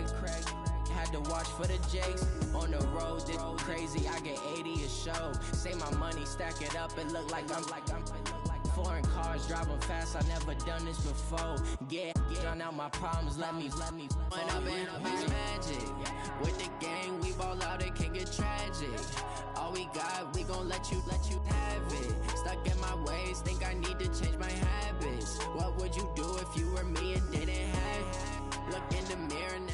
Craig. Had to watch for the Jakes. On the road, this crazy. I get 80 a show. Say my money, stack it up. It look like I'm foreign cars driving fast. I never done this before. Get out my problems. Let me. When I've been magic. With the gang, we ball out. It can get tragic. All we got, we gon' let you have it. Stuck in my ways, think I need to change my habits. What would you do if you were me and didn't have it? Look in the mirror now.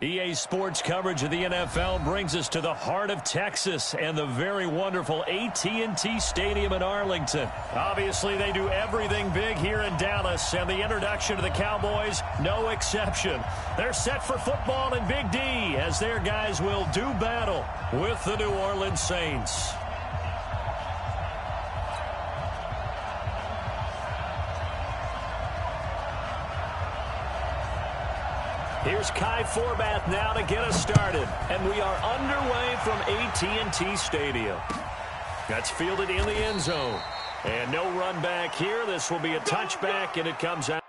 EA Sports coverage of the NFL brings us to the heart of Texas and the very wonderful AT&T Stadium in Arlington. Obviously, they do everything big here in Dallas, and the introduction to the Cowboys, no exception. They're set for football in Big D as their guys will do battle with the New Orleans Saints. Here's Kai Forbath now to get us started. And we are underway from AT&T Stadium. That's fielded in the end zone. And no run back here. This will be a touchback, and it comes out.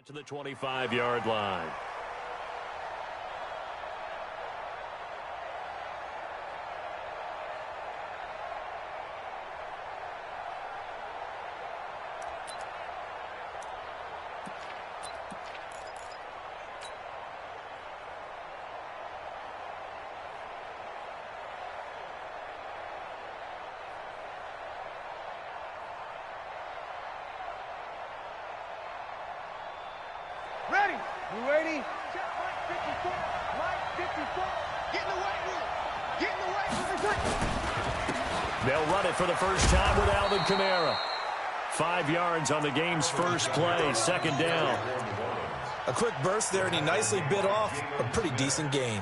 To the 25-yard line. Ready? You ready? Check Mike 54. Mike 54. Get in the weight room. Get in the weight room. They'll run it for the first time with Alvin Kamara. 5 yards on the game's first play, second down. A quick burst there, and he nicely bit off a pretty decent gain.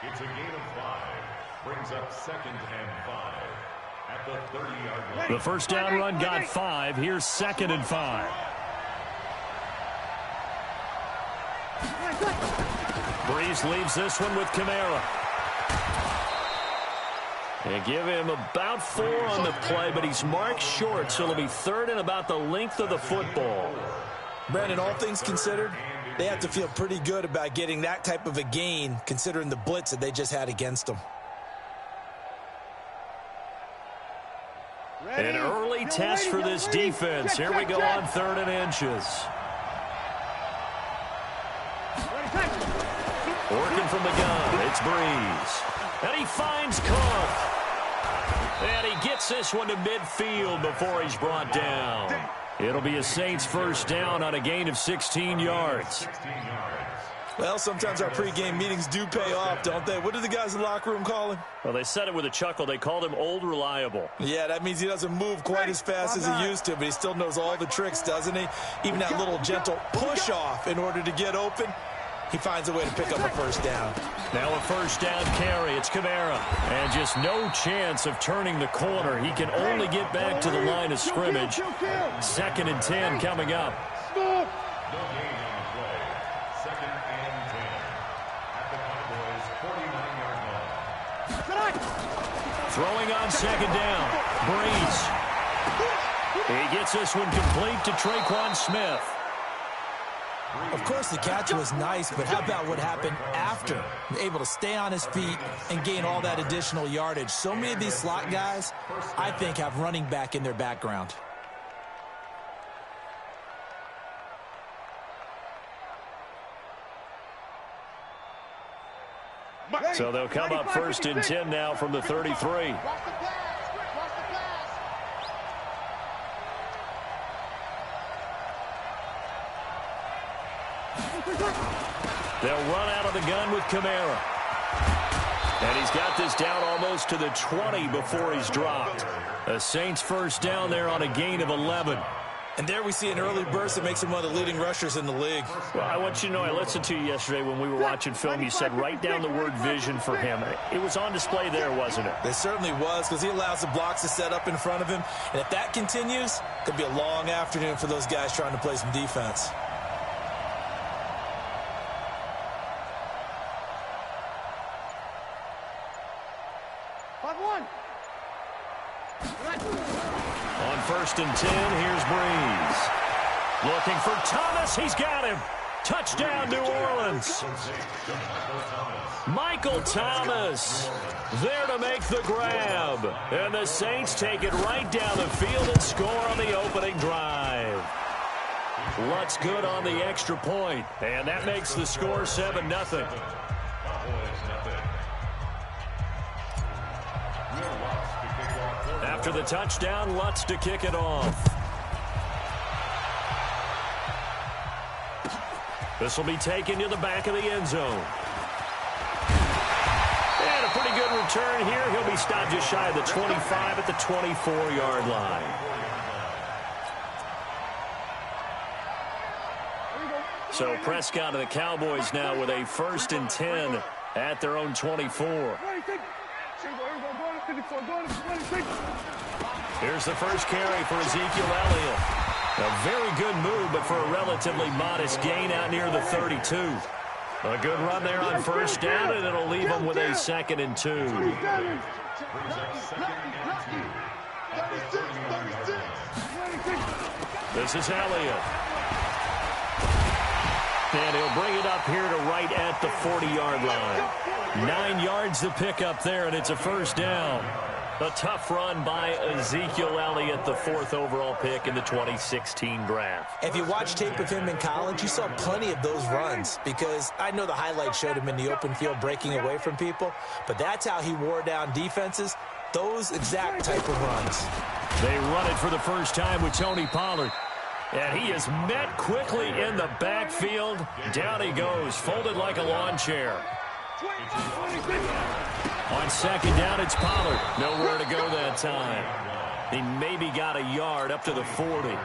It's a gain of 5. Brings up 2nd and 5 at the 30-yard line. The first down run got 5. Here's 2nd and 5. Breeze leaves this one with Kamara. And give him about 4 on the play, but he's marked short, so it'll be 3rd and about the length of the football. Brandon, all things considered, they have to feel pretty good about getting that type of a gain, considering the blitz that they just had against them. An early test for this defense. Here we go on 3rd and inches. Working from the gun, it's Breeze. And he finds Cook. And he gets this one to midfield before he's brought down. It'll be a Saints first down on a gain of 16 yards. Well, sometimes our pregame meetings do pay off, don't they? What did the guys in the locker room call him? Well, they said it with a chuckle. They called him Old Reliable. Yeah, that means he doesn't move quite as fast as he used to, but he still knows all the tricks, doesn't he? Even that little gentle push-off in order to get open. He finds a way to pick up a first down. Now a first down carry. It's Kamara. And just no chance of turning the corner. He can only get back to the line of scrimmage. 2nd and 10 coming up. No gain on the play. 2nd and 10 at the Cowboys' 49-yard line. Throwing on 2nd down. Breeze. He gets this one complete to Traquan Smith. Of course, the catch was nice, but how about what happened after? Able to stay on his feet and gain all that additional yardage. So many of these slot guys, I think, have running back in their background. So they'll come up 1st and 10 now from the 33. They'll run out of the gun with Kamara. And he's got this down almost to the 20 before he's dropped. The Saints first down there on a gain of 11. And there we see an early burst that makes him one of the leading rushers in the league. Well, I want you to know, I listened to you yesterday when we were watching film. You said write down the word vision for him. It was on display there, wasn't it? It certainly was, because he allows the blocks to set up in front of him. And if that continues, it could be a long afternoon for those guys trying to play some defense. On 1st and 10, here's Breeze. Looking for Thomas. He's got him. Touchdown, New Orleans. Michael Thomas there to make the grab. And the Saints take it right down the field and score on the opening drive. Lutz good on the extra point. And that makes the score 7-0. After the touchdown, Lutz to kick it off. This will be taken to the back of the end zone. And a pretty good return here. He'll be stopped just shy of the 25 at the 24-yard line. So Prescott and the Cowboys now with a 1st and 10 at their own 24. Here's the first carry for Ezekiel Elliott. A very good move, but for a relatively modest gain out near the 32. A good run there on 1st down, and it'll leave them with a 2nd and 2. This is Elliott. And he'll bring it up here to right at the 40-yard line. 9 yards to pick up there, and it's a 1st down. A tough run by Ezekiel Elliott, the 4th overall pick in the 2016 draft. If you watch tape of him in college, you saw plenty of those runs, because I know the highlights showed him in the open field breaking away from people, but that's how he wore down defenses, those exact type of runs. They run it for the first time with Tony Pollard. And he is met quickly in the backfield. Down he goes, folded like a lawn chair. On 2nd down, it's Pollard. Nowhere to go that time. He maybe got a yard up to the 40.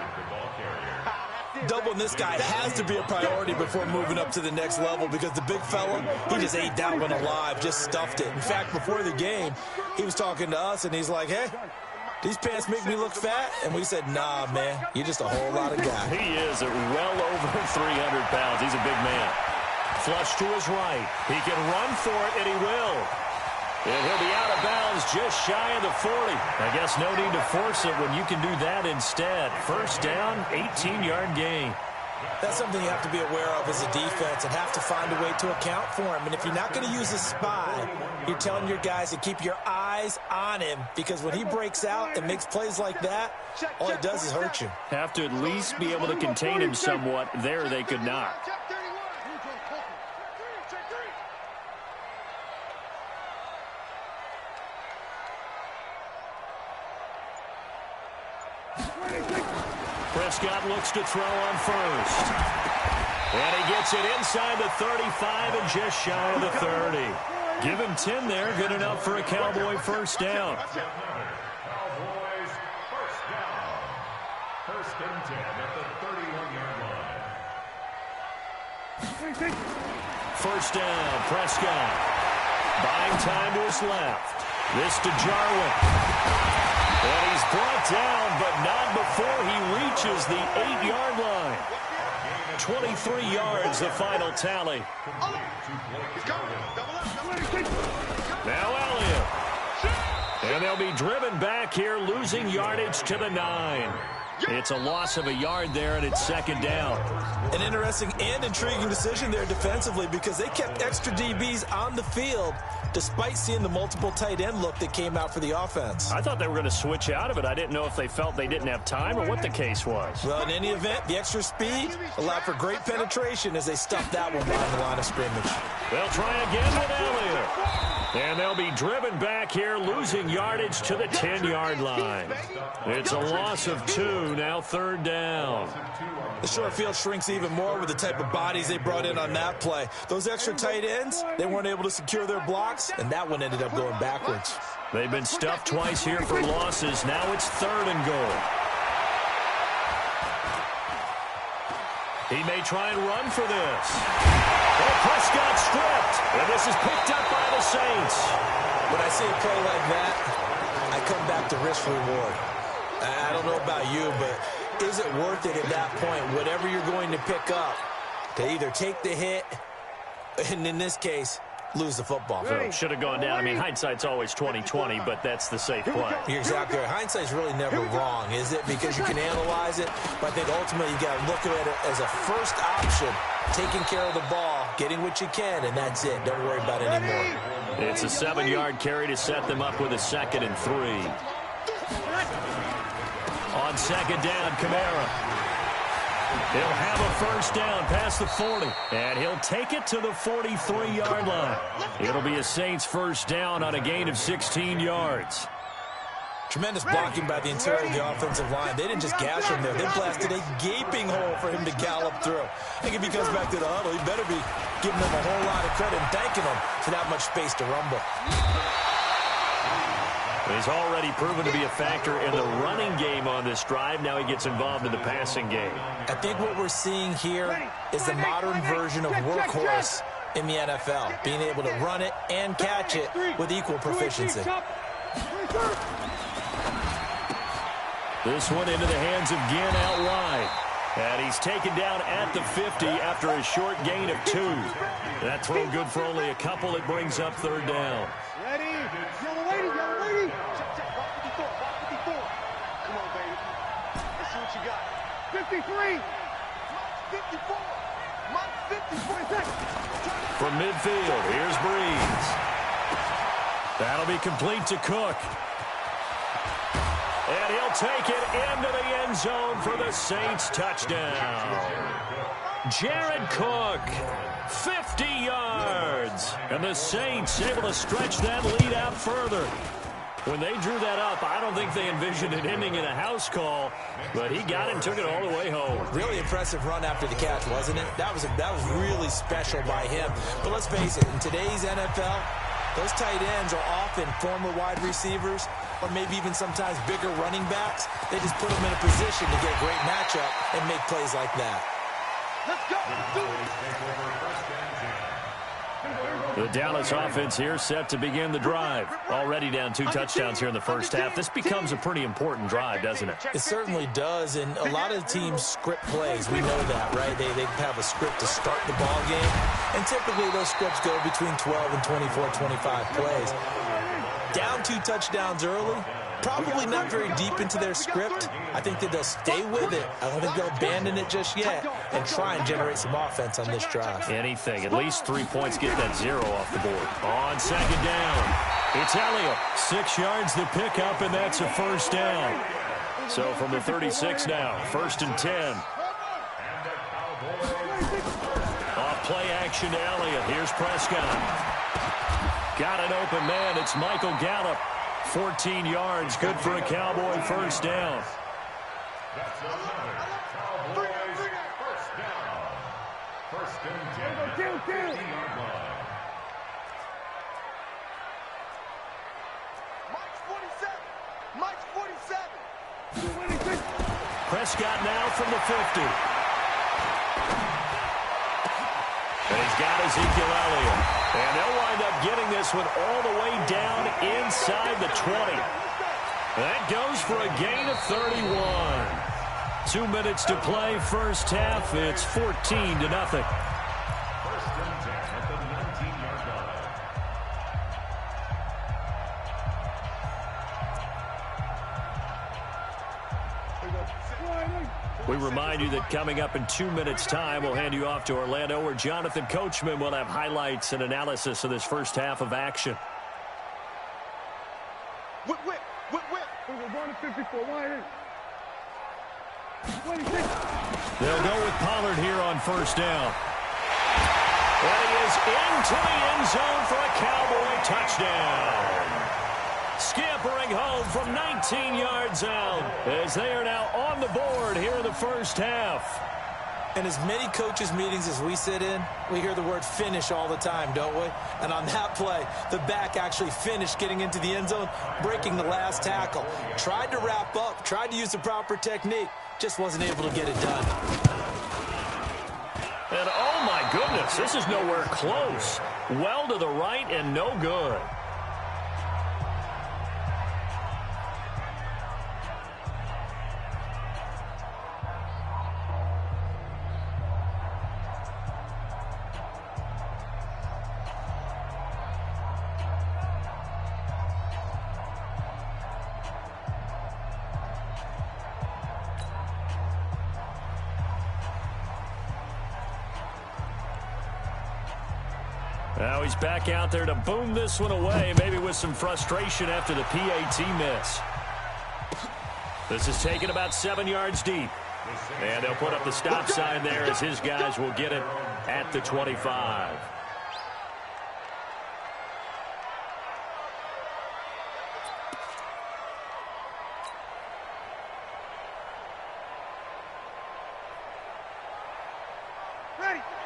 Doubling this guy has to be a priority before moving up to the next level, because the big fella, he just ate that one alive, just stuffed it. In fact, before the game, he was talking to us, and he's like, hey, these pants make me look fat? And we said, nah, man, you're just a whole lot of guy. He is at well over 300 pounds. He's a big man. Flush to his right. He can run for it, and he will. And he'll be out of bounds just shy of the 40. I guess no need to force it when you can do that instead. 1st down, 18-yard gain. That's something you have to be aware of as a defense and have to find a way to account for him. And if you're not going to use a spy, you're telling your guys to keep your eyes on him, because when he breaks out and makes plays like that, all he does is hurt you. Have to at least be able to contain him somewhat. There they could not. Prescott looks to throw on 1st. And he gets it inside the 35 and just shy of the 30. Give him 10 there. Good enough for a Cowboy 1st down. Cowboys 1st down. 1st and 10 at the 31-yard line. 1st down, Prescott. Buying time to his left. This to Jarwin. And he's brought down, but not before he reaches the 8-yard line. 23 yards, the final tally. Now Elliott. And they'll be driven back here, losing yardage to the 9. It's a loss of a yard there, and it's 2nd down. An interesting and intriguing decision there defensively, because they kept extra DBs on the field despite seeing the multiple tight end look that came out for the offense. I thought they were going to switch out of it. I didn't know if they felt they didn't have time or what the case was. Well, in any event, the extra speed allowed for great penetration as they stuffed that one behind the line of scrimmage. They'll try again with Elliott. And they'll be driven back here, losing yardage to the 10-yard line. It's a loss of 2, now 3rd down. The short field shrinks even more with the type of bodies they brought in on that play. Those extra tight ends, they weren't able to secure their blocks, and that one ended up going backwards. They've been stuffed twice here for losses. Now it's 3rd and goal. He may try and run for this. And Prescott stripped. And this is picked up by the Saints. When I see a play like that, I come back to risk-reward. I don't know about you, but is it worth it at that point, whatever you're going to pick up, to either take the hit, and in this case, lose the football? So should have gone down. I mean, hindsight's always 20/20, but that's the safe play. You're exactly right. Hindsight's really never wrong, is it? Because you can analyze it, but I think ultimately you got to look at it as a first option, taking care of the ball, getting what you can, and that's it. Don't worry about it anymore. It's a 7-yard carry to set them up with a 2nd and 3. On 2nd down, Kamara. He'll have a first down past the 40, and he'll take it to the 43-yard line. It'll be a Saints first down on a gain of 16 yards. Tremendous blocking by the interior of the offensive line. They didn't just gash him there. They blasted a gaping hole for him to gallop through. I think if he comes back to the huddle, he better be giving them a whole lot of credit and thanking them for that much space to rumble. He's already proven to be a factor in the running game on this drive. Now he gets involved in the passing game. I think what we're seeing here is the modern version of workhorse in the NFL, being able to run it and catch it with equal proficiency. This one into the hands of Ginn out wide. And he's taken down at the 50 after a short gain of 2. That throw good for only a couple. It brings up 3rd down. Ready? Yellow lady, yellow lady. Check, walk 54, walk 54. Come on, baby. Let's see what you got. 53. Mike 54. Mike 54. From midfield, here's Breeze. That'll be complete to Cook. And he'll take it into the end zone for the Saints touchdown. Jared Cook, 50 yards. And the Saints able to stretch that lead out further. When they drew that up, I don't think they envisioned it ending in a house call, but he got it and took it all the way home. Really impressive run after the catch, wasn't it? That was really special by him. But let's face it, in today's NFL, those tight ends are often former wide receivers or maybe even sometimes bigger running backs. They just put them in a position to get a great matchup and make plays like that. Let's go. The Dallas offense here set to begin the drive. Already down 2 touchdowns here in the first half. This becomes a pretty important drive, doesn't it? It certainly does, and a lot of teams script plays. We know that, right? They have a script to start the ball game, and typically those scripts go between 12 and 24, 25 plays. Down 2 touchdowns early, probably not very deep into their script. I think that they'll stay with it. I don't think they'll abandon it just yet and try and generate some offense on this drive. Anything. At least 3 points, get that 0 off the board. On 2nd down, it's Elliott. 6 yards the pickup, and that's a first down. So from the 36 now, 1st and 10. Off play action to Elliott. Here's Prescott. Got an open man. It's Michael Gallup. 14 yards. Good for a Cowboy first down. That's another Cowboys first down. 1st and 10. 15-yard line. Mike's 47. Mike's 47. Prescott now from the 50. And he's got Ezekiel Elliott. And they'll wind up getting this one all the way down inside the 20. That goes for a gain of 31. 2 minutes to play first half. It's 14-0. 1st and 10 at the 19-yard line. We remind you that coming up in 2 minutes' time, we'll hand you off to Orlando, where Jonathan Coachman will have highlights and analysis of this first half of action. Whip. We're going to 54. Wide. They'll go with Pollard here on first down. And he is into the end zone for a Cowboy touchdown. Scampering home from 19 yards out as they are now on the board here in the first half. And as many coaches' meetings as we sit in, we hear the word finish all the time, don't we? And on that play, the back actually finished getting into the end zone, breaking the last tackle. Tried to wrap up, tried to use the proper technique, just wasn't able to get it done. this. This is nowhere close. Well to the right and no good. Now he's back out there to boom this one away, maybe with some frustration after the PAT miss. This is taken about 7 yards deep. And they'll put up the stop sign there as his guys will get it at the 25.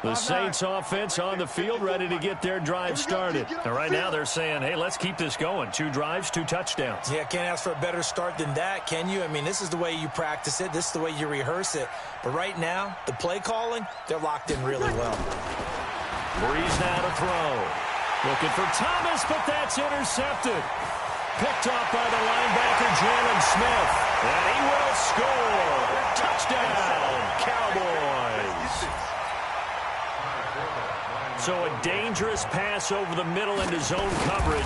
The Saints offense on the field, ready to get their drive started. And right now they're saying, hey, let's keep this going. 2 drives, 2 touchdowns. Yeah, can't ask for a better start than that, can you? I mean, this is the way you practice it. This is the way you rehearse it. But right now, the play calling, they're locked in really well. Breeze now to throw. Looking for Thomas, but that's intercepted. Picked off by the linebacker, Jalen Smith. And he will score. Touchdown, Cowboys. So a dangerous pass over the middle into zone coverage,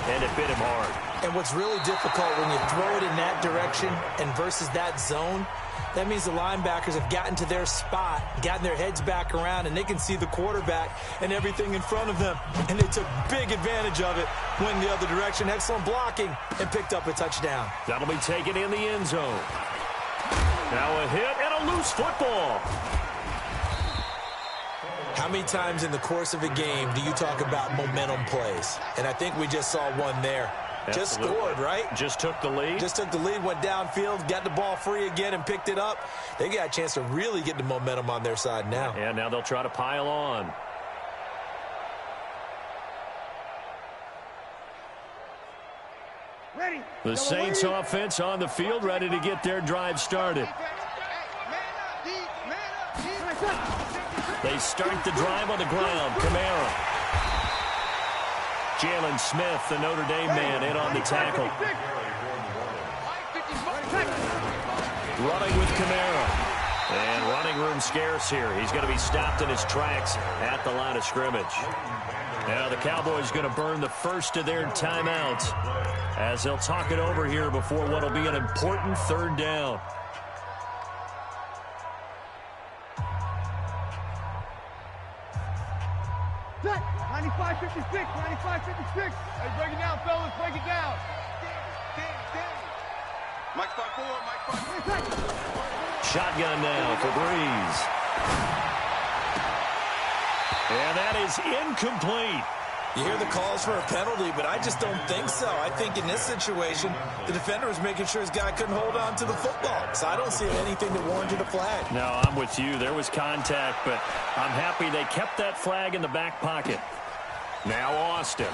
and it bit him hard. And what's really difficult when you throw it in that direction and versus that zone, that means the linebackers have gotten to their spot, gotten their heads back around, and they can see the quarterback and everything in front of them. And they took big advantage of it, went the other direction, excellent blocking, and picked up a touchdown. That'll be taken in the end zone. Now a hit and a loose football. How many times in the course of a game do you talk about momentum plays? And I think we just saw one there. Absolutely. Just scored, right? Just took the lead. Just took the lead, went downfield, got the ball free again and picked it up. They got a chance to really get the momentum on their side now. And now they'll try to pile on. Ready. The Saints offense on the field, ready to get their drive started. They start the drive on the ground. Kamara. Jalen Smith, the Notre Dame man, in on the tackle. Running with Kamara. And running room scarce here. He's going to be stopped in his tracks at the line of scrimmage. Now the Cowboys going to burn the first of their timeouts as they'll talk it over here before what will be an important 3rd down. Set. 95-56. 95-56. Hey, break it down, fellas. Break it down. Mike 5-4. Mike 5-4. Shotgun now for Breeze. And that is incomplete. You hear the calls for a penalty, but I just don't think so. I think in this situation, the defender was making sure his guy couldn't hold on to the football. So I don't see anything that warranted a flag. No, I'm with you. There was contact, but I'm happy they kept that flag in the back pocket. Now Austin.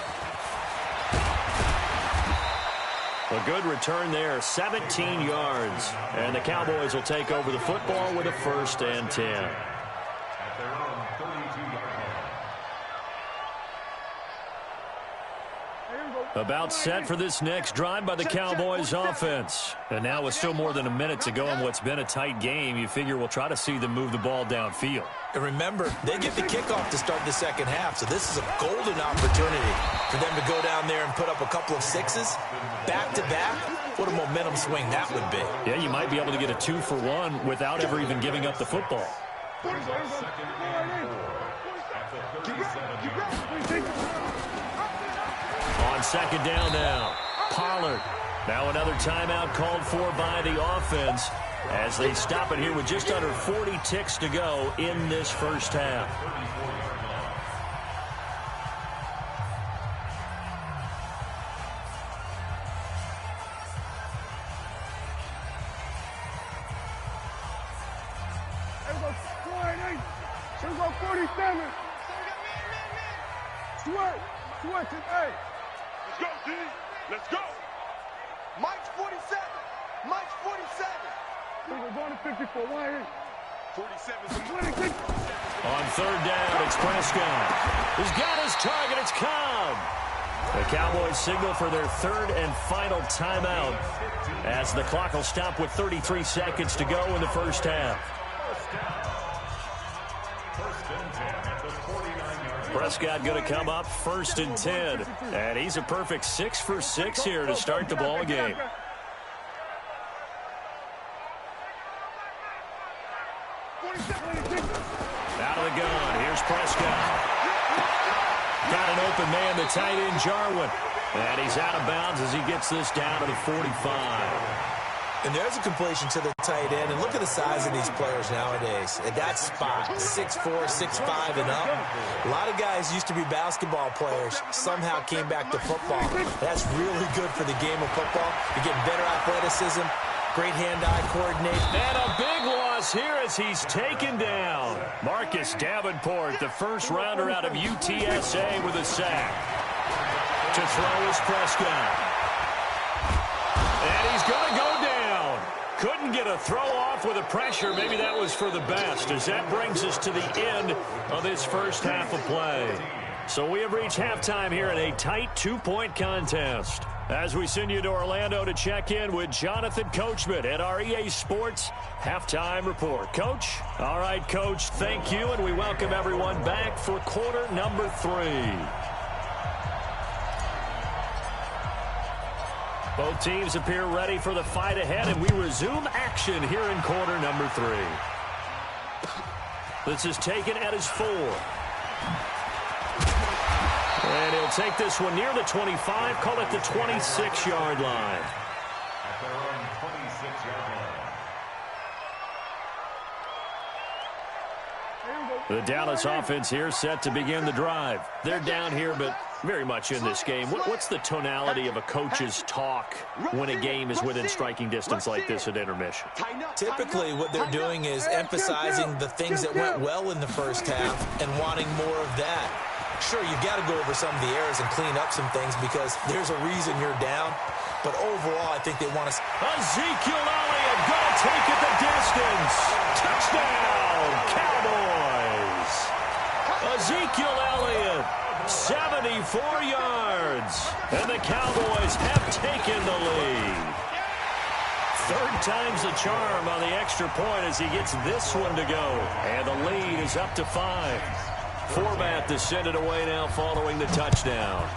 A good return there, 17 yards. And the Cowboys will take over the football with a 1st and 10. About set for this next drive by the Cowboys offense. And now with still more than a minute to go in what's been a tight game, you figure we'll try to see them move the ball downfield. And remember, they get the kickoff to start the 2nd half, so this is a golden opportunity for them to go down there and put up a couple of 6s back-to-back. What a momentum swing that would be. Yeah, you might be able to get a 2-for-1 without ever even giving up the football. On 2nd down now, Pollard. Now another timeout called for by the offense as they stop it here with just under 40 ticks to go in this 1st half. Here we go, 47. Switch it, hey. Let's go, D. Let's go. Mike's 47. Mike's 47. We're going to 54. Why here? On third down, it's Prescott. He's got his target. It's Cobb. The Cowboys signal for their third and final timeout as the clock will stop with 33 seconds to go in the first half. Prescott going to come up 1st and 10. And he's a perfect 6 for 6 here to start the ball game. Out of the gun. Here's Prescott. Got an open man, the tight end, Jarwin. And he's out of bounds as he gets this down to the 45. And there's a completion to the tight end. And look at the size of these players nowadays. At that spot, 6'4", 6'5", and up. A lot of guys used to be basketball players, somehow came back to football. That's really good for the game of football. You get better athleticism, great hand-eye coordination. And a big loss here as he's taken down. Marcus Davenport, the first rounder out of UTSA with a sack. To throw is Prescott. And he's going to go down. Couldn't get a throw off with the pressure. Maybe that was for the best, as that brings us to the end of this first half of play. So we have reached halftime here in a tight 2-point contest. As we send you to Orlando to check in with Jonathan Coachman at our EA Sports Halftime Report. Coach? All right, Coach, thank you, and we welcome everyone back for quarter number 3. Both teams appear ready for the fight ahead, and we resume action here in quarter number 3. This is taken at his 4. And he'll take this one near the 25, call it the 26-yard line. At their own 26-yard line. The Dallas offense here set to begin the drive. They're down here, but very much in this game. What's the tonality of a coach's talk when a game is within striking distance like this at intermission? Typically, what they're doing is emphasizing the things that went well in the first half and wanting more of that. Sure, you've got to go over some of the errors and clean up some things because there's a reason you're down. But overall, I think they want to... Ezekiel Elliott going to take it the distance. Touchdown, Cowboys. Ezekiel Elliott, 74 yards. And the Cowboys have taken the lead. Third time's the charm on the extra point as he gets this one to go. And the lead is up to 5. Format to send it away now following the touchdown.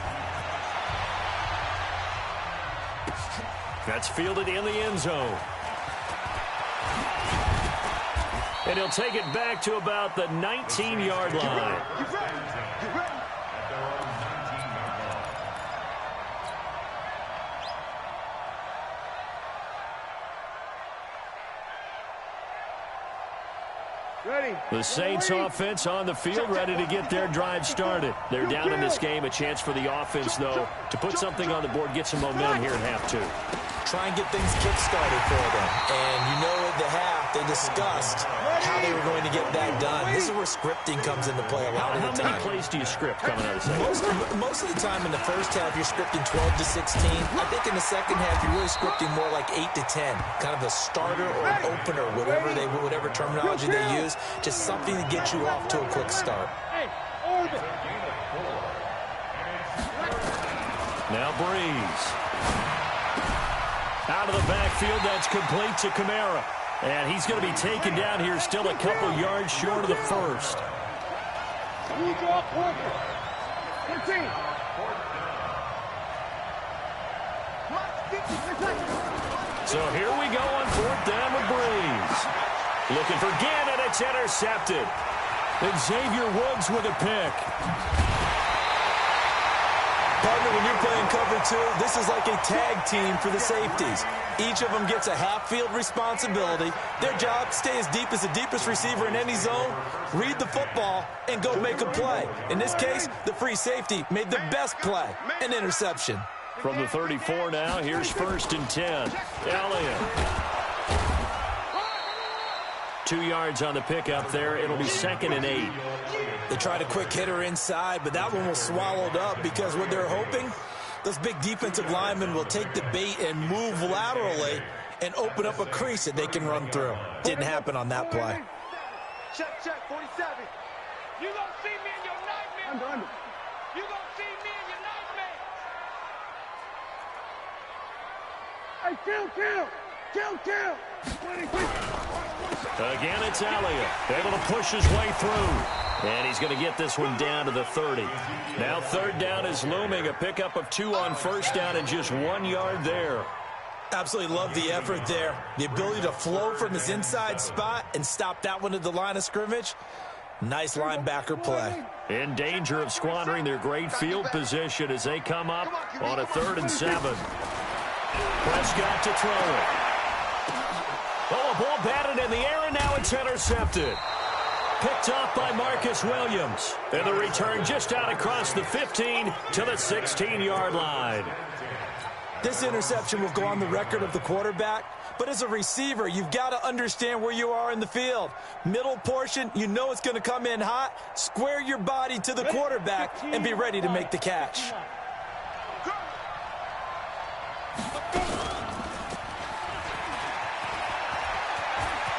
That's fielded in the end zone. And he'll take it back to about the 19-yard line. The Saints offense on the field, ready to get their drive started. They're down in this game. A chance for the offense, though, to put something on the board, get some momentum here in half 2. Try and get things kick-started for them. And you know at the half, they discussed how they were going to get that done. This is where scripting comes into play a lot of the time. How many plays do you script coming out of the second? Most of the time in the first half, you're scripting 12 to 16. I think in the second half, you're really scripting more like 8 to 10. Kind of a starter or an opener, whatever terminology they use. Just something to get you off to a quick start. Now Breeze. Out of the backfield, that's complete to Kamara. And he's going to be taken down here still a couple yards short of the first. So here we go on 4th down with Breeze. Looking for Gannon, it's intercepted. And Xavier Woods with a pick. Partner, when you're playing cover 2, this is like a tag team for the safeties. Each of them gets a half-field responsibility. Their job, stay as deep as the deepest receiver in any zone, read the football, and go make a play. In this case, the free safety made the best play, an interception. From the 34 now, here's 1st and 10. Elliott. 2 yards on the pickup there. It'll be 2nd and 8. They tried a quick hitter inside, but that one was swallowed up because what they're hoping, those big defensive linemen will take the bait and move laterally and open up a crease that they can run through. Didn't happen on that play. Check, 47. You gonna see me in your nightmares. Under. You gonna see me in your nightmares. Hey, kill. 20. Again, it's Elliott, able to push his way through. And he's going to get this one down to the 30. Now third down is looming, a pickup of 2 on first down and just 1 yard there. Absolutely love the effort there. The ability to flow from his inside spot and stop that one at the line of scrimmage. Nice linebacker play. In danger of squandering their great field position as they come up on a 3rd and 7. Prescott to throw it. Oh, a ball batted in the air, and now it's intercepted. Picked off by Marcus Williams. And the return just out across the 15 to the 16-yard line. This interception will go on the record of the quarterback, but as a receiver, you've got to understand where you are in the field. Middle portion, you know it's going to come in hot. Square your body to the quarterback and be ready to make the catch.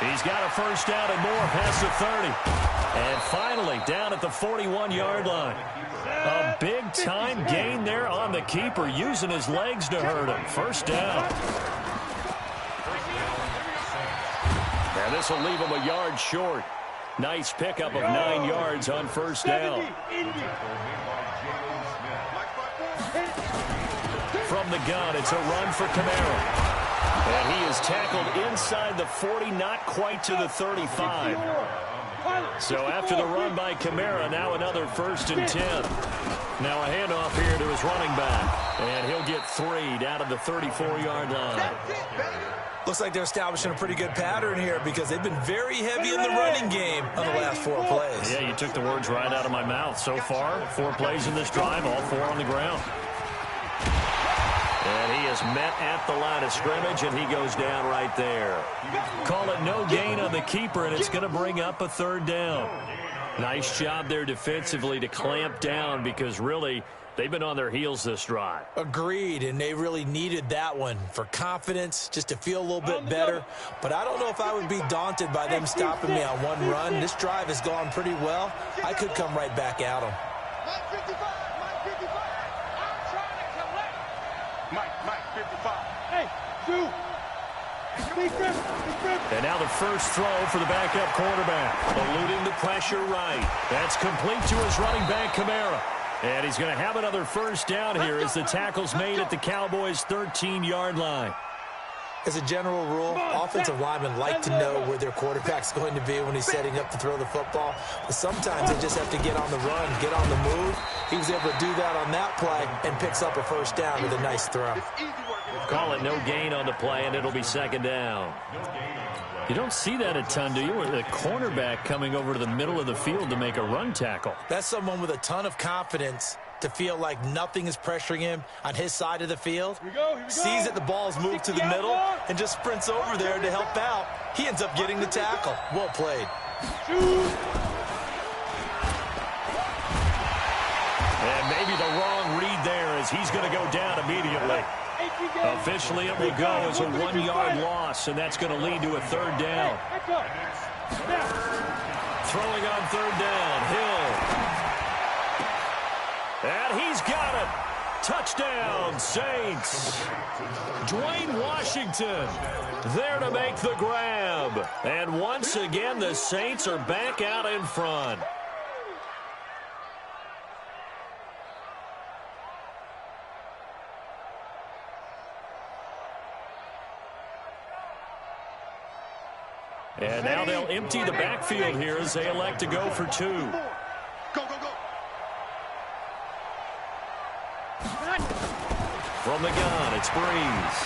He's got a first down and more past the 30. And finally, down at the 41-yard line. A big-time gain there on the keeper, using his legs to hurt him. First down. And this will leave him a yard short. Nice pickup of 9 yards on first down. From the gun, it's a run for Kamara. And he is tackled inside the 40, not quite to the 35. So after the run by Kamara, now another 1st and 10. Now a handoff here to his running back. And he'll get 3 down to the 34-yard line. Looks like they're establishing a pretty good pattern here because they've been very heavy in the running game on the last 4 plays. Yeah, you took the words right out of my mouth. So far, 4 plays in this drive, all 4 on the ground. And he is met at the line of scrimmage, and he goes down right there. Call it no gain on the keeper, and it's going to bring up a 3rd down. Nice job there defensively to clamp down because really they've been on their heels this drive. Agreed, and they really needed that one for confidence, just to feel a little bit better. But I don't know if I would be daunted by them stopping me on one run. This drive has gone pretty well. I could come right back at them. Mike, 55. Hey, shoot. And now the first throw for the backup quarterback. Eluding the pressure right. That's complete to his running back, Kamara. And he's going to have another first down here as the tackle's made at the Cowboys' 13-yard line. As a general rule, offensive linemen like to know where their quarterback's going to be when he's setting up to throw the football. But sometimes they just have to get on the run, get on the move. He was able to do that on that play and picks up a first down with a nice throw. Call it no gain on the play, and it'll be 2nd down. You don't see that a ton, do you? With a cornerback coming over to the middle of the field to make a run tackle. That's someone with a ton of confidence to feel like nothing is pressuring him on his side of the field. Here we go. Sees that the ball's moved to the middle and just sprints over there to help out. He ends up getting the tackle. Well played. And maybe the wrong read there as he's going to go down immediately. Officially, it will go as a 1-yard loss, and that's going to lead to a 3rd down. Throwing on 3rd down, Hill. And he's got it. Touchdown, Saints. Dwayne Washington there to make the grab. And once again, the Saints are back out in front. And now they'll empty the backfield here as they elect to go for 2. Go. From the gun, it's Breeze.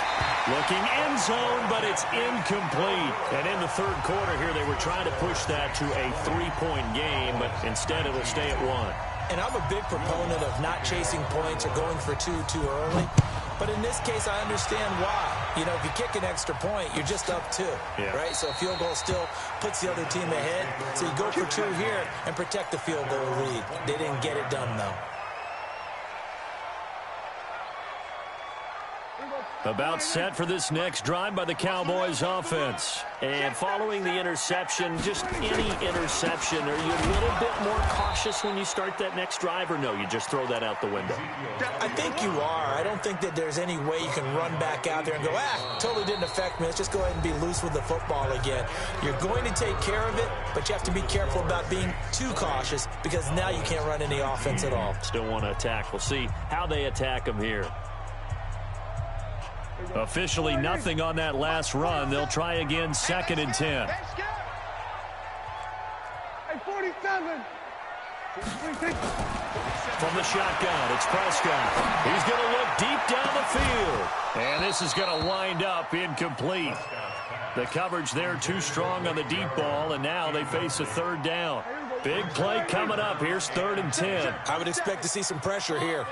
Looking end zone, but it's incomplete. And in the 3rd quarter here, they were trying to push that to a 3-point game, but instead it'll stay at 1. And I'm a big proponent of not chasing points or going for 2 too early. But in this case, I understand why. You know, if you kick an extra point, you're just up 2, right? So a field goal still puts the other team ahead. So you go for 2 here and protect the field goal lead. They didn't get it done, though. About set for this next drive by the Cowboys offense. And following the interception, just any interception, are you a little bit more cautious when you start that next drive, or no, you just throw that out the window? I think you are. I don't think that there's any way you can run back out there and go, totally didn't affect me. Let's just go ahead and be loose with the football again. You're going to take care of it, but you have to be careful about being too cautious because now you can't run any offense at all. Still want to attack. We'll see how they attack them here. Officially nothing on that last run. They'll try again, 2nd and 10. Hey, 47. From the shotgun, it's Prescott. He's going to look deep down the field. And this is going to wind up incomplete. The coverage there too strong on the deep ball, and now they face a 3rd down. Big play coming up. Here's 3rd and 10. I would expect to see some pressure here.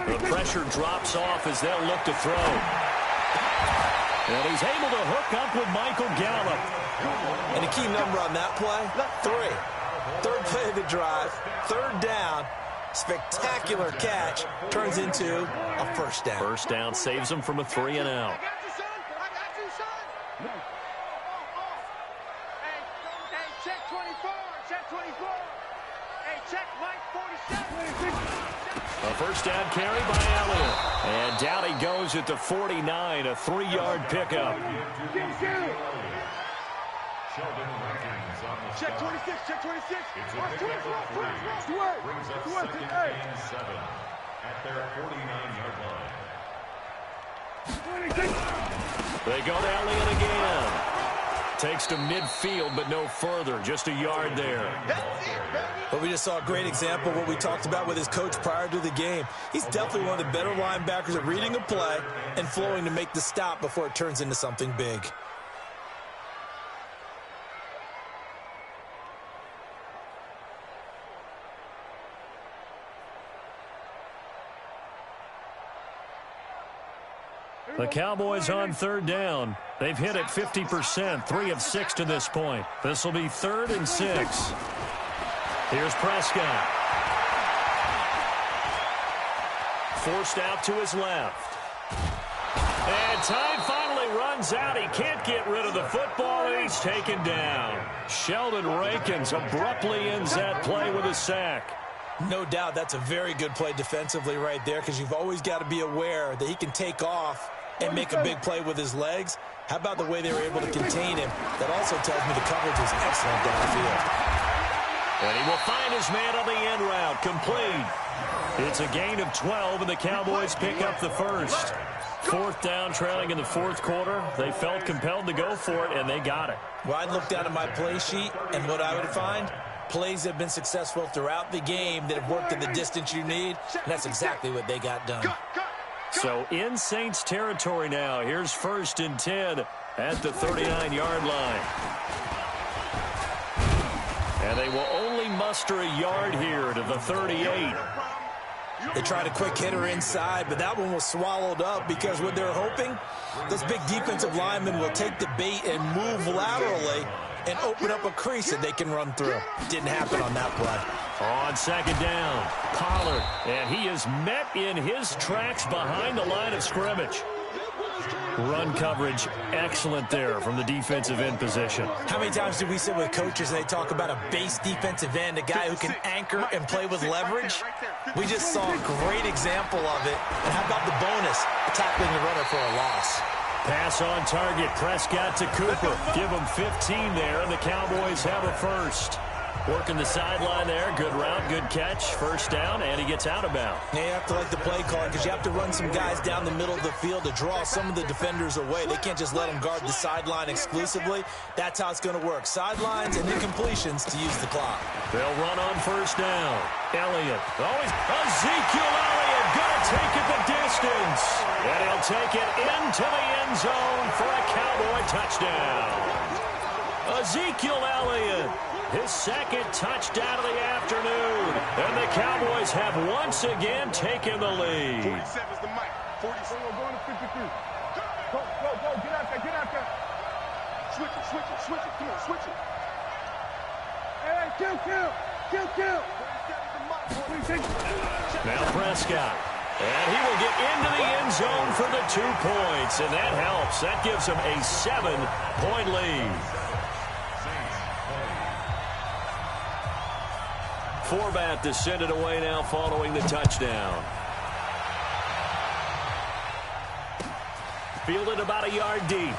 The pressure drops off as they'll look to throw. And he's able to hook up with Michael Gallup. And a key number on that play, 3. 3rd play of the drive, 3rd down. Spectacular catch turns into a 1st down. 1st down saves them from a 3 and out. I got you, son. Hey, check 24. Check 24. Hey, check Mike 47. A 1st down carry by Elliott. And down he goes at the 49, a 3-yard pickup. Check 26, check 26. It's a pickup for 3. Brings up 2nd and 7 at their 49-yard line. They go to Elliott again. Takes to midfield, but no further. Just a yard there. But we just saw a great example of what we talked about with his coach prior to the game. He's definitely one of the better linebackers at reading a play and flowing to make the stop before it turns into something big. The Cowboys on 3rd down. They've hit it 50%, 3 of 6 to this point. This will be 3rd and 6. Here's Prescott. Forced out to his left. And time finally runs out. He can't get rid of the football, and he's taken down. Sheldon Rankins abruptly ends that play with a sack. No doubt that's a very good play defensively right there because you've always got to be aware that he can take off and make a big play with his legs. How about the way they were able to contain him? That also tells me the coverage was excellent downfield. And he will find his man on the end route, complete. It's a gain of 12, and the Cowboys pick up the 1st. 4th down, trailing in the 4th quarter. They felt compelled to go for it, and they got it. Well, I'd look down at my play sheet, and what I would find, plays have been successful throughout the game that have worked at the distance you need, and that's exactly what they got done. So in Saints territory now. Here's 1st and 10 at the 39-yard line. And they will only muster a yard here to the 38. They tried a quick hitter inside, but that one was swallowed up because what they're hoping, those big defensive linemen will take the bait and move laterally and open up a crease that they can run through. Didn't happen on that play. On 2nd down, Pollard, and he is met in his tracks behind the line of scrimmage. Run coverage excellent there from the defensive end position. How many times do we sit with coaches and they talk about a base defensive end, a guy who can anchor and play with leverage? We just saw a great example of it. And how about the bonus, tackling the runner for a loss? Pass on target, Prescott to Cooper. Give him 15 there, and the Cowboys have a 1st. Working the sideline there. Good route, good catch. 1st down, and he gets out of bounds. Yeah, you have to like the play call because you have to run some guys down the middle of the field to draw some of the defenders away. They can't just let them guard the sideline exclusively. That's how it's going to work. Sidelines and incompletions to use the clock. They'll run on 1st down. Elliott. Always Ezekiel Elliott going to take it the distance. And he'll take it into the end zone for a Cowboy touchdown. Ezekiel Elliott. His 2nd touchdown of the afternoon. And the Cowboys have once again taken the lead. 47's the mic. 47. Go to 53. Go. Get out there. Switch it. Come on, switch it. Hey, kill. 47's the mic. Now Prescott. And he will get into the end zone for the 2 points, and that helps. That gives him a 7-point lead. Forbath to send it away now following the touchdown. Fielded about a yard deep.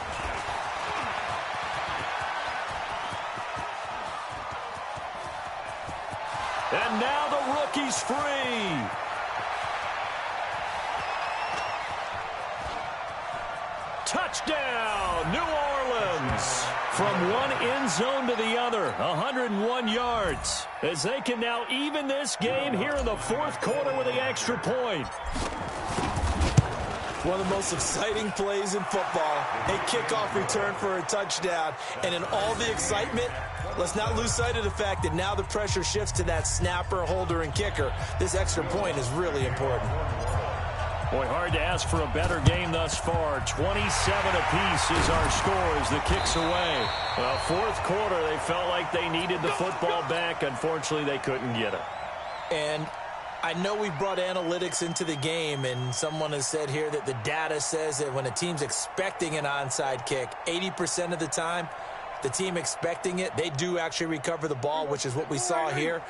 And now the rookie's free. Touchdown, New Orleans. From one end zone to the other, 101 yards. As they can now even this game here in the fourth quarter with the extra point. One of the most exciting plays in football, a kickoff return for a touchdown. And in all the excitement, let's not lose sight of the fact that now the pressure shifts to that snapper, holder, and kicker. This extra point is really important. Boy, hard to ask for a better game thus far. 27 apiece is our score as the kick's away. Well, fourth quarter, they felt like they needed the football back. Unfortunately, they couldn't get it. And I know we brought analytics into the game, and someone has said here that the data says that when a team's expecting an onside kick, 80% of the time, the team expecting it, they do actually recover the ball, which is what we saw here.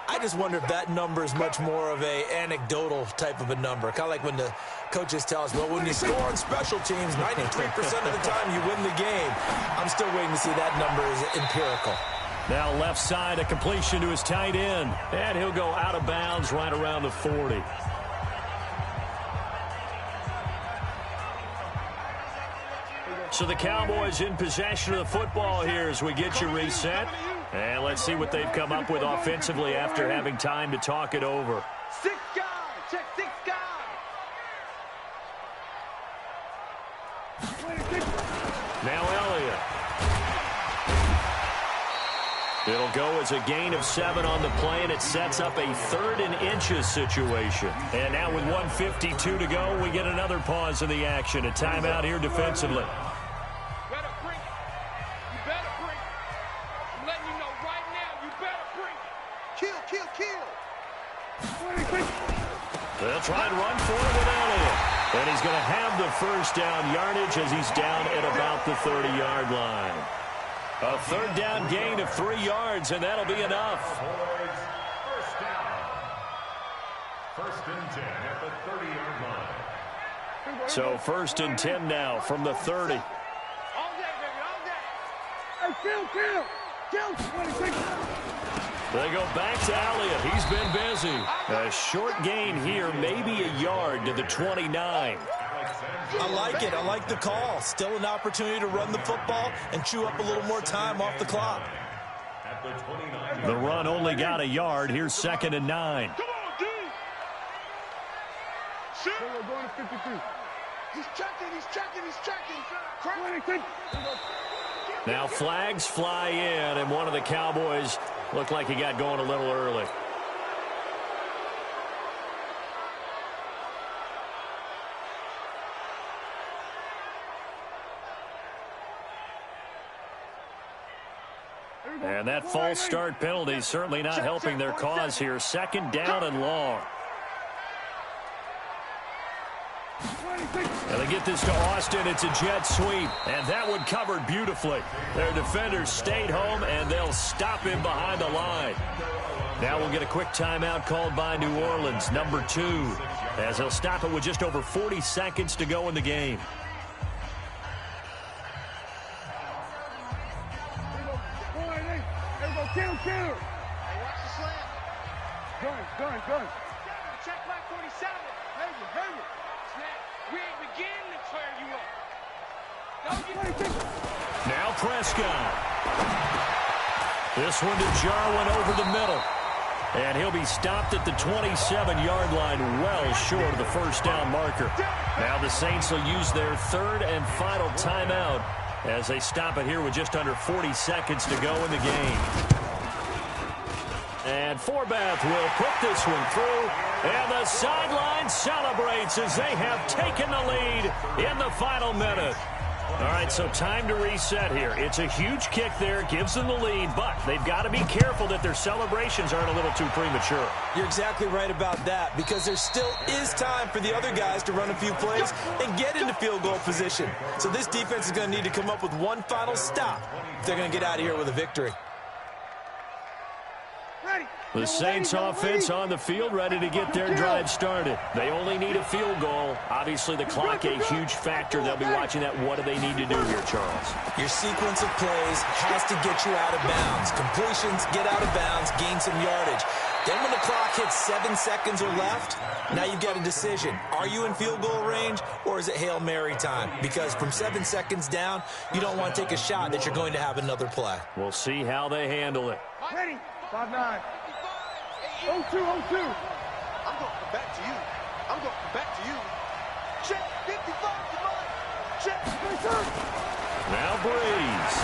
I just wonder if that number is much more of a anecdotal type of a number. Kind of like when the coaches tell us, well, when you score on special teams, 93% of the time you win the game. I'm still waiting to see that number is empirical. Now left side, a completion to his tight end. And he'll go out of bounds right around the 40. So the Cowboys in possession of the football here as we get you reset. And let's see what they've come up with offensively after having time to talk it over. 6 guys. Check 6 guys. Now Elliott. It'll go as a gain of 7 on the play, and it sets up a 3rd and inches situation. And now with 1:52 to go, we get another pause in the action. A timeout here defensively. They'll try and run for it with Elliott. And he's going to have the first down yardage as he's down at about the 30-yard line. A 3rd down gain of 3 yards, and that'll be enough. First down. 1st and 10 at the 30-yard line. So 1st and 10 now from the 30. All day, baby, all day. Hey, kill. They go back to Elliott. He's been busy. A short gain here, maybe a yard to the 29. I like it. I like the call. Still an opportunity to run the football and chew up a little more time off the clock. The run only got a yard. Here's 2nd and 9. Come on, dude. Shoot. We're going to 53. He's checking. Now flags fly in, and one of the Cowboys looked like he got going a little early. And that false start penalty is certainly not helping their cause here. 2nd down and long. And they get this to Austin. It's a jet sweep, and that one covered beautifully. Their defenders stayed home, and they'll stop him behind the line. Now we'll get a quick timeout called by New Orleans, number 2, as he'll stop it with just over 40 seconds to go in the game. Kill. Hey, watch the slant. Gun. Check my 47. Hang it. Snap. We ain't beginning to clear you up. Now Prescott. This one to Jarwin over the middle. And he'll be stopped at the 27-yard line, well short of the first down marker. Now the Saints will use their 3rd and final timeout as they stop it here with just under 40 seconds to go in the game. And Forbath will put this one through. And the sideline celebrates as they have taken the lead in the final minute. All right, so time to reset here. It's a huge kick there, gives them the lead, but they've got to be careful that their celebrations aren't a little too premature. You're exactly right about that, because there still is time for the other guys to run a few plays and get into field goal position. So this defense is going to need to come up with one final stop if they're going to get out of here with a victory. The Saints offense on the field, ready to get their drive started. They only need a field goal. Obviously, the clock a huge factor. They'll be watching that. What do they need to do here, Charles? Your sequence of plays has to get you out of bounds. Completions, get out of bounds, gain some yardage. Then when the clock hits 7 seconds or left, now you've got a decision. Are you in field goal range, or is it Hail Mary time? Because from 7 seconds down, you don't want to take a shot that you're going to have another play. We'll see how they handle it. Ready? 5-9. 0-2, 0-2. I'm going to come back to you. I'm going to come back to you. Check 55 to mine. Check. Now Breeze.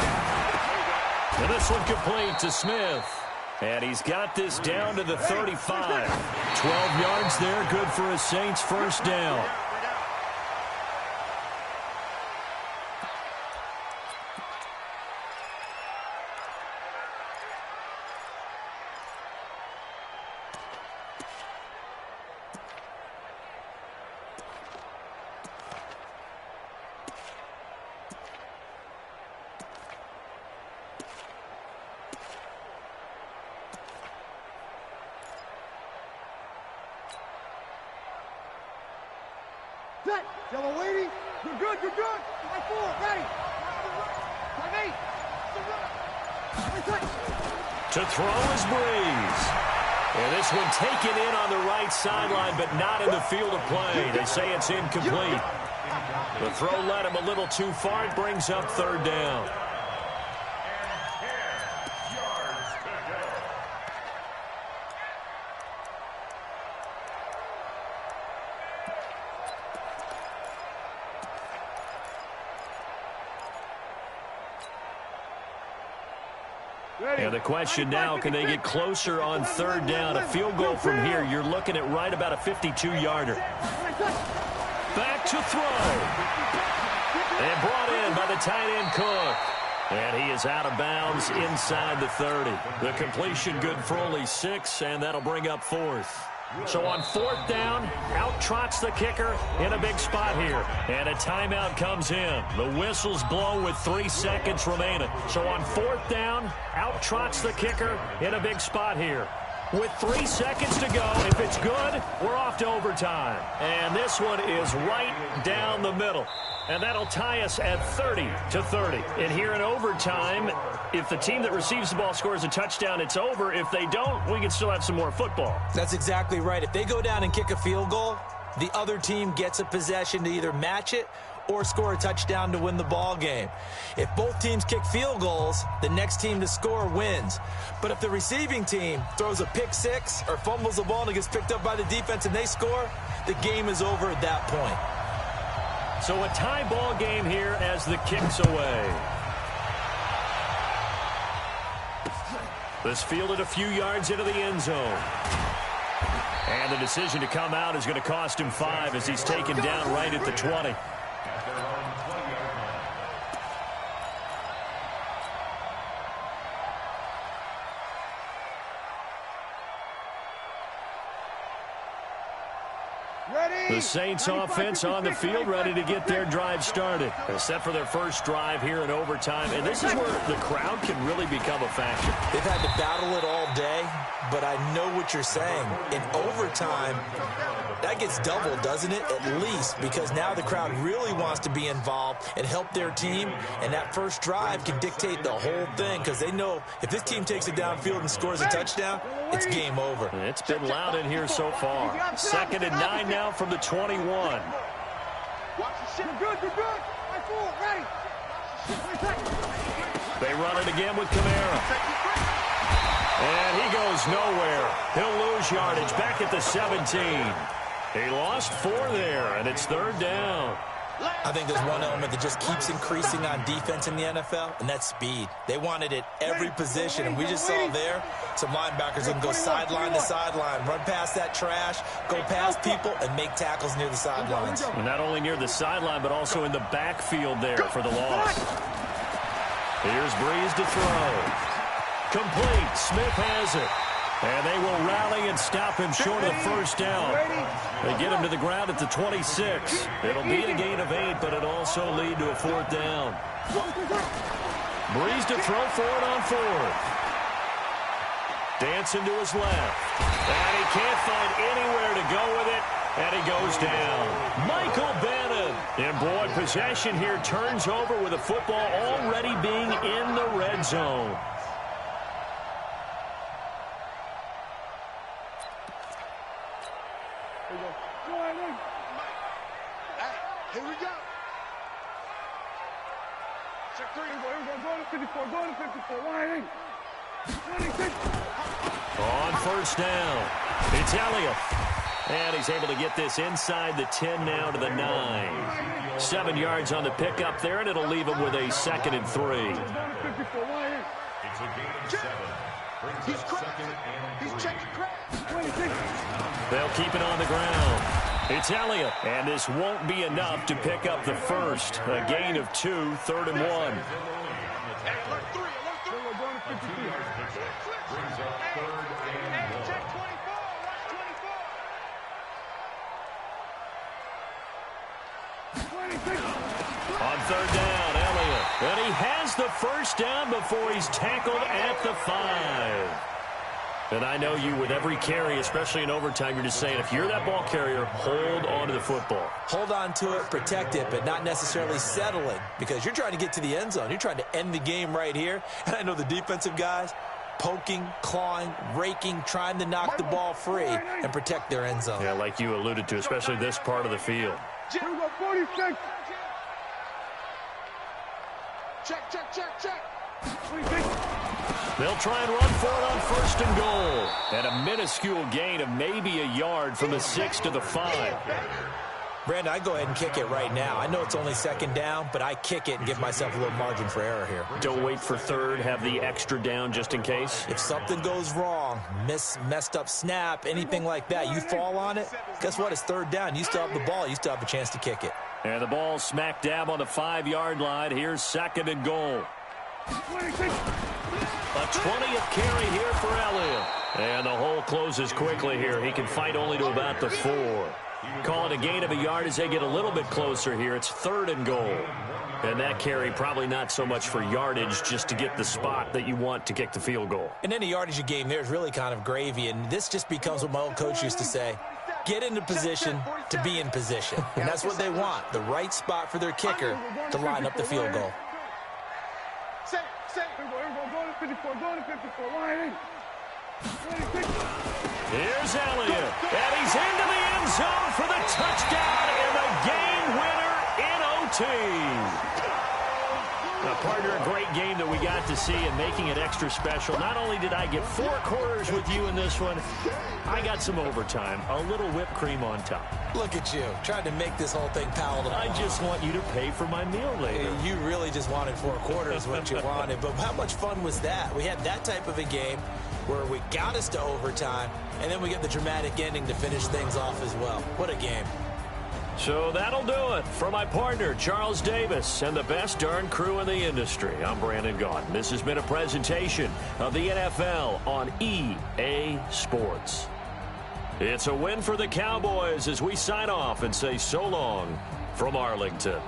And this one complete to Smith. And he's got this down to the 35. 12 yards there, good for a Saints first down. Set. Yellow lady. You're good. You're good. 5-4. Ready. 5-8. To throw is Breeze. And this one taken in on the right sideline, but not in the field of play. They say it's incomplete. The throw led him a little too far. It brings up third down. And the question now, can they get closer on third down? A field goal from here, you're looking at right about a 52-yarder. Back to throw. And brought in by the tight end Cook. And he is out of bounds inside the 30. The completion good for only 6, and that'll bring up fourth. So on fourth down, out trots the kicker in a big spot here. And a timeout comes in. The whistle's blown with 3 seconds remaining. So on fourth down, out trots the kicker in a big spot here. With 3 seconds to go, if it's good, we're off to overtime. And this one is right down the middle. And that'll tie us at 30-30. And here in overtime, if the team that receives the ball scores a touchdown, it's over. If they don't, we can still have some more football. That's exactly right. If they go down and kick a field goal, the other team gets a possession to either match it or score a touchdown to win the ball game. If both teams kick field goals, the next team to score wins. But if the receiving team throws a pick six or fumbles the ball and it gets picked up by the defense and they score, the game is over at that point. So a tie ball game here as the kick's away. This fielded a few yards into the end zone. And the decision to come out is going to cost him 5 as he's taken down right at the 20. The Saints offense on the field ready to get their drive started. They're set for their first drive here in overtime. And this is where the crowd can really become a factor. They've had to battle it all day, but I know what you're saying. In overtime, that gets doubled, doesn't it? At least, because now the crowd really wants to be involved and help their team. And that first drive can dictate the whole thing because they know if this team takes it downfield and scores a touchdown, it's game over. It's been loud in here so far. 2nd and 9 now from the 21. You're good, you're good. 5-4, ready. They run it again with Kamara. And he goes nowhere. He'll lose yardage back at the 17. He lost 4 there, and it's third down. I think there's one element that just keeps increasing on defense in the NFL, and that's speed. They want it at every position, and we just saw there some linebackers that can go sideline to sideline, run past that trash, go past people, and make tackles near the sidelines. And not only near the sideline, but also in the backfield there for the loss. Here's Breeze to throw. Complete. Smith has it. And they will rally and stop him short of the first down. They get him to the ground at the 26. It'll be a gain of 8, but it'll also lead to a 4th down. Breeze to throw for it on 4th. Dancing to his left. And he can't find anywhere to go with it. And he goes down. Michael Bannon. And boy, possession here turns over with the football already being in the red zone. Here we go. Check 3. Go to 54. Go to 54. 180. On first down, it's Elliott. And he's able to get this inside the 10 now to the 9. 7 yards on the pickup there, and it'll leave him with a 2nd and 3. It's a gain of 7. Brings up 2nd and 3. He's checking crack. They'll keep it on the ground. It's Elliott, and this won't be enough to pick up the first. A gain of 2, 3rd and 1. Alert 3. Alert 3. Brings up 3rd and 1. Check 24. Watch 24. On 3rd down, Elliott. And he has the first down before he's tackled at the 5. And I know you, with every carry, especially in overtime, you're just saying, if you're that ball carrier, hold on to the football. Hold on to it, protect it, but not necessarily settling, because you're trying to get to the end zone. You're trying to end the game right here. And I know the defensive guys poking, clawing, raking, trying to knock the ball free and protect their end zone. Yeah, like you alluded to, especially this part of the field. Here we go, 46. Check. 26. They'll try and run for it on 1st and goal. And a minuscule gain of maybe a yard from the 6 to the 5. Brandon, I go ahead and kick it right now. I know it's only 2nd down, but I kick it and give myself a little margin for error here. Don't wait for 3rd, have the extra down just in case. If something goes wrong, messed up snap, anything like that, you fall on it, guess what? It's 3rd down. You still have the ball. You still have a chance to kick it. And the ball smack dab on the 5-yard line. Here's 2nd and goal. 26. A 20th carry here for Elliott. And the hole closes quickly here. He can fight only to about the 4. Call it a gain of a yard as they get a little bit closer here. It's 3rd and goal. And that carry probably not so much for yardage, just to get the spot that you want to kick the field goal. And any yardage game there is really kind of gravy. And this just becomes what my old coach used to say. Get into position to be in position. And that's what they want, the right spot for their kicker to line up the field goal. Go to 54. Go to 54. 180. 26. Here's Elliott, and he's into the end zone for the touchdown and the game winner in OT. Now, partner, a great game that we got to see and making it extra special. Not only did I get 4 quarters with you in this one, I got some overtime, a little whipped cream on top. Look at you, trying to make this whole thing palatable. I just want you to pay for my meal later. You really just wanted 4 quarters, what you wanted. But how much fun was that? We had that type of a game where we got us to overtime, and then we get the dramatic ending to finish things off as well. What a game. So that'll do it. For my partner, Charles Davis, and the best darn crew in the industry, I'm Brandon Gaudin. This has been a presentation of the NFL on EA Sports. It's a win for the Cowboys as we sign off and say so long from Arlington.